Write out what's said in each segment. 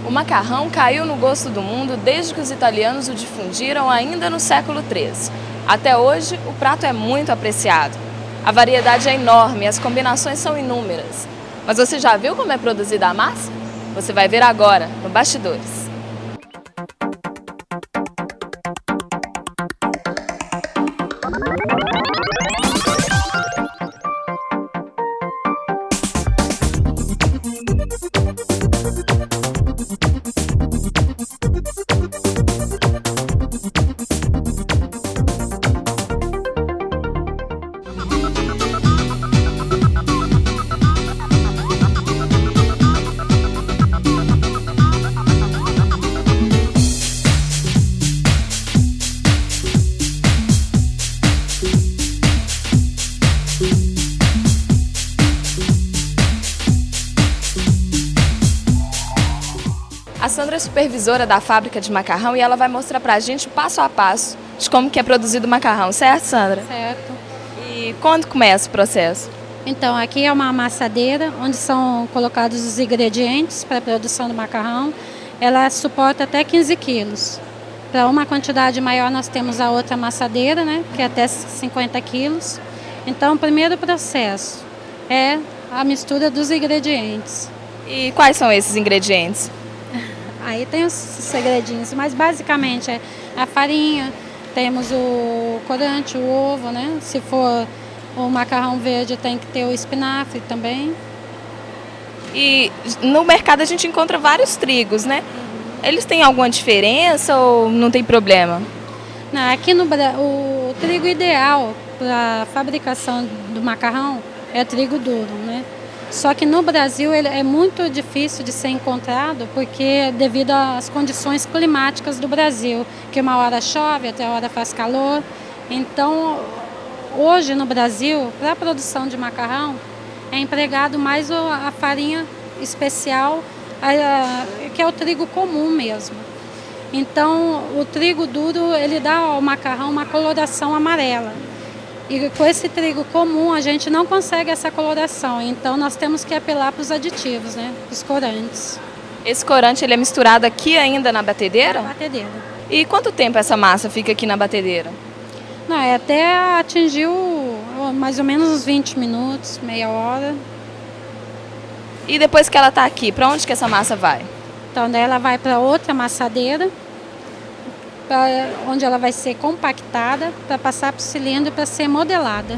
O macarrão caiu no gosto do mundo desde que os italianos o difundiram ainda no século XIII. Até hoje, o prato é muito apreciado. A variedade é enorme e as combinações são inúmeras. Mas você já viu como é produzida a massa? Você vai ver agora, no Bastidores. A Sandra é supervisora da fábrica de macarrão e ela vai mostrar pra gente passo a passo de como que é produzido o macarrão, certo, Sandra? Certo. E quando começa o processo? Então, aqui é uma amassadeira onde são colocados os ingredientes para a produção do macarrão. Ela suporta até 15 quilos. Para uma quantidade maior, nós temos a outra amassadeira, né, que é até 50 quilos. Então, o primeiro processo é a mistura dos ingredientes. E quais são esses ingredientes? Aí tem os segredinhos, mas basicamente é a farinha, temos o corante, o ovo, né? Se for o macarrão verde, tem que ter o espinafre também. E no mercado a gente encontra vários trigos, né? Eles têm alguma diferença ou não tem problema? Não, aqui o trigo ideal para a fabricação do macarrão é trigo duro, né? Só que no Brasil ele é muito difícil de ser encontrado porque devido às condições climáticas do Brasil, que uma hora chove, outra hora faz calor. Então, hoje no Brasil, para a produção de macarrão, é empregado mais a farinha especial, que é o trigo comum mesmo. Então, o trigo duro, ele dá ao macarrão uma coloração amarela. E com esse trigo comum a gente não consegue essa coloração, então nós temos que apelar para os aditivos, né? Os corantes. Esse corante ele é misturado aqui ainda na batedeira? Na batedeira. E quanto tempo essa massa fica aqui na batedeira? Não, é até atingir mais ou menos uns 20 minutos, meia hora. E depois que ela está aqui, para onde que essa massa vai? Então daí ela vai para outra amassadeira, onde ela vai ser compactada para passar para o cilindro para ser modelada.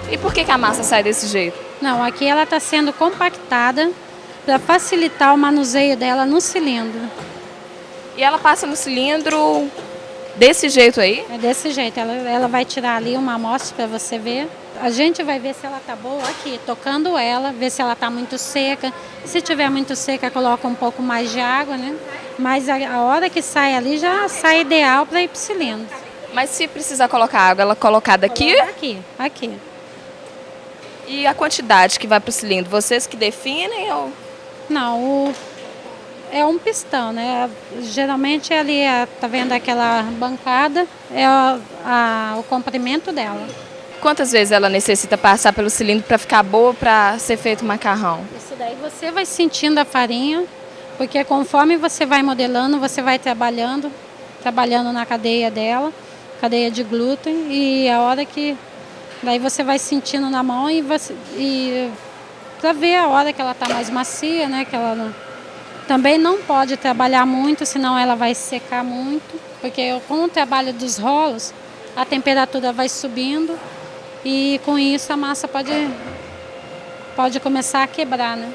E por que a massa sai desse jeito? Não, aqui ela está sendo compactada para facilitar o manuseio dela no cilindro. E ela passa no cilindro desse jeito aí? É desse jeito, ela vai tirar ali uma amostra para você ver. A gente vai ver se ela tá boa aqui, tocando ela, ver se ela tá muito seca. Se tiver muito seca, coloca um pouco mais de água, né? Mas a hora que sai ali, já sai ideal para ir pro cilindro. Mas se precisar colocar água, ela é colocada aqui? Aqui. E a quantidade que vai pro cilindro, vocês que definem ou... Não, é um pistão, né? Geralmente ali, tá vendo aquela bancada, é o comprimento dela. Quantas vezes ela necessita passar pelo cilindro para ficar boa para ser feito o macarrão? Isso daí você vai sentindo a farinha, porque conforme você vai modelando, você vai trabalhando na cadeia dela, cadeia de glúten, e a hora que... Daí você vai sentindo na mão e para ver a hora que ela tá mais macia, né? Que ela também não pode trabalhar muito, senão ela vai secar muito, porque com o trabalho dos rolos, a temperatura vai subindo e com isso a massa pode começar a quebrar, né?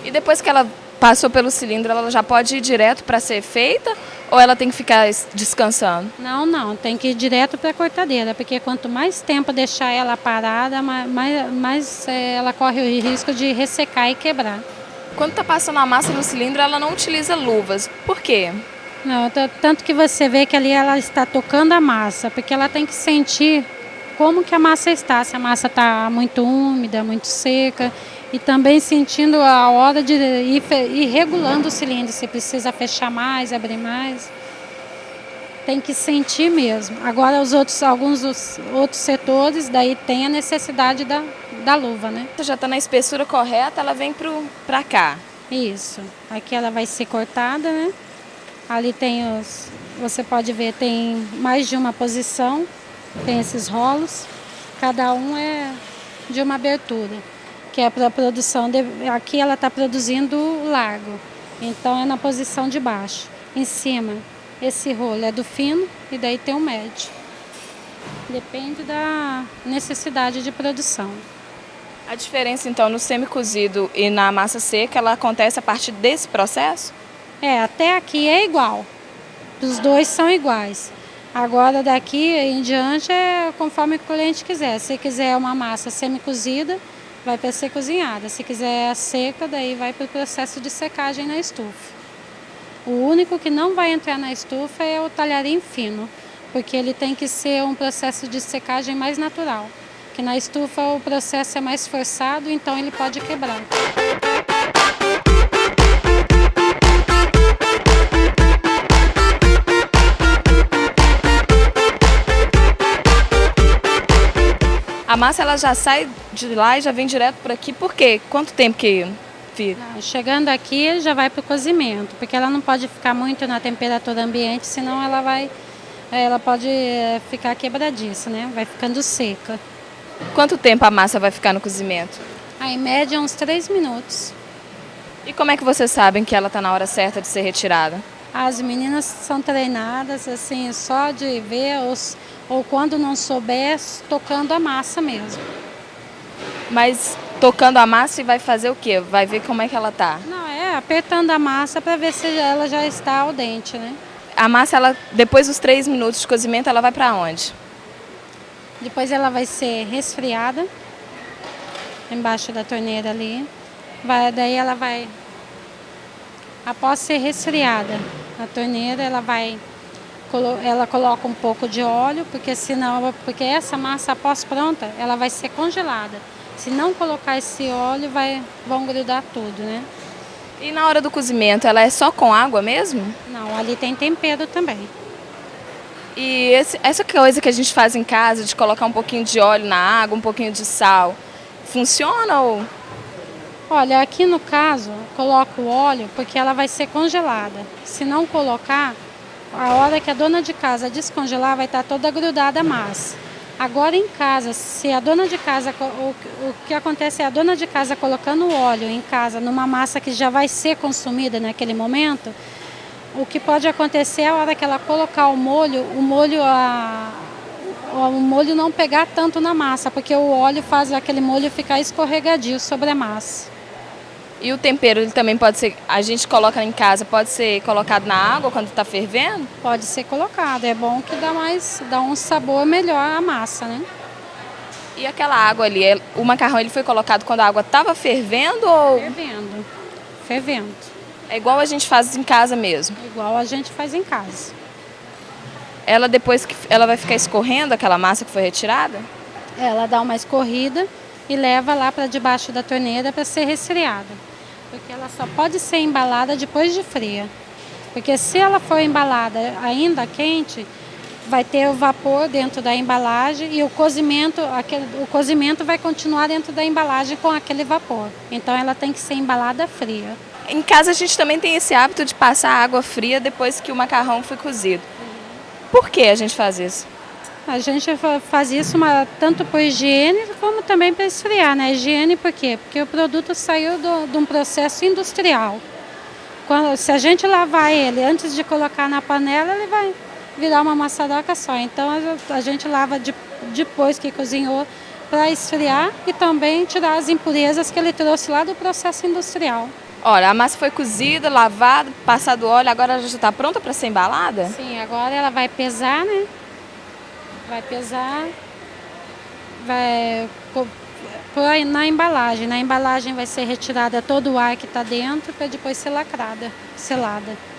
E depois que ela passou pelo cilindro, ela já pode ir direto para ser feita ou ela tem que ficar descansando? Não, tem que ir direto para a cortadeira, porque quanto mais tempo deixar ela parada, mais ela corre o risco de ressecar e quebrar. Quando está passando a massa no cilindro, ela não utiliza luvas. Por quê? Não, tanto que você vê que ali ela está tocando a massa, porque ela tem que sentir como que a massa está, se a massa está muito úmida, muito seca, e também sentindo a hora de ir regulando o cilindro, se precisa fechar mais, abrir mais. tem que sentir mesmo. Agora alguns dos outros setores, daí tem a necessidade da luva, né? Já está na espessura correta, ela vem para cá. Isso. Aqui ela vai ser cortada, né? Ali você pode ver, tem mais de uma posição, tem esses rolos, cada um é de uma abertura, que é para a produção, aqui ela está produzindo largo, então é na posição de baixo. Em cima, esse rolo é do fino e daí tem o médio. Depende da necessidade de produção. A diferença então no semi-cozido e na massa seca, ela acontece a partir desse processo? Até aqui é igual. Os dois são iguais. Agora daqui em diante é conforme o cliente quiser. Se quiser uma massa semi-cozida, vai para ser cozinhada. Se quiser seca, daí vai para o processo de secagem na estufa. O único que não vai entrar na estufa é o talharim fino, porque ele tem que ser um processo de secagem mais natural. Que na estufa o processo é mais forçado, então ele pode quebrar. A massa ela já sai de lá e já vem direto por aqui, por quê? Quanto tempo que fica? Chegando aqui já vai para o cozimento, porque ela não pode ficar muito na temperatura ambiente, senão ela pode ficar quebradiça, né? Vai ficando seca. Quanto tempo a massa vai ficar no cozimento? Em média uns 3 minutos. E como é que vocês sabem que ela está na hora certa de ser retirada? As meninas são treinadas assim, só de ver ou quando não souber, tocando a massa mesmo. Mas tocando a massa e vai fazer o quê? Vai ver como é que ela tá? Não, apertando a massa para ver se ela já está al dente, né? A massa, ela, depois dos 3 minutos de cozimento, ela vai para onde? Depois ela vai ser resfriada embaixo da torneira ali. Daí ela vai, após ser resfriada na torneira, ela coloca um pouco de óleo, porque essa massa após pronta, ela vai ser congelada. Se não colocar esse óleo, vão grudar tudo, né? E na hora do cozimento, ela é só com água mesmo? Não, ali tem tempero também. E essa coisa que a gente faz em casa, de colocar um pouquinho de óleo na água, um pouquinho de sal, funciona ou... Olha, aqui no caso, coloco o óleo porque ela vai ser congelada. Se não colocar, a hora que a dona de casa descongelar, vai estar toda grudada a massa. Agora em casa, se a dona de casa, o que acontece é a dona de casa colocando o óleo em casa numa massa que já vai ser consumida naquele momento, o que pode acontecer é a hora que ela colocar o molho não pegar tanto na massa, porque o óleo faz aquele molho ficar escorregadio sobre a massa. E o tempero, ele também pode ser, a gente coloca em casa, pode ser colocado na água quando está fervendo? Pode ser colocado, é bom que dá um sabor melhor à massa, né? E aquela água ali, o macarrão ele foi colocado quando a água estava fervendo ou... Fervendo. É igual a gente faz em casa mesmo? Igual a gente faz em casa. Ela depois que ela vai ficar escorrendo aquela massa que foi retirada? Ela dá uma escorrida e leva lá para debaixo da torneira para ser resfriada. Porque ela só pode ser embalada depois de fria. Porque se ela for embalada ainda quente, vai ter o vapor dentro da embalagem e o cozimento vai continuar dentro da embalagem com aquele vapor. Então ela tem que ser embalada fria. Em casa a gente também tem esse hábito de passar água fria depois que o macarrão foi cozido. Por que a gente faz isso? A gente faz isso tanto por higiene como também para esfriar, né? Higiene por quê? Porque o produto saiu de um processo industrial. Se a gente lavar ele antes de colocar na panela, ele vai virar uma maçaroca só. Então a gente lava depois que cozinhou para esfriar e também tirar as impurezas que ele trouxe lá do processo industrial. Olha, a massa foi cozida, lavada, passado óleo, agora ela já está pronta para ser embalada? Sim, agora ela vai pesar, né? Vai pesar, vai pôr na embalagem. Na embalagem vai ser retirada todo o ar que está dentro para depois ser selada.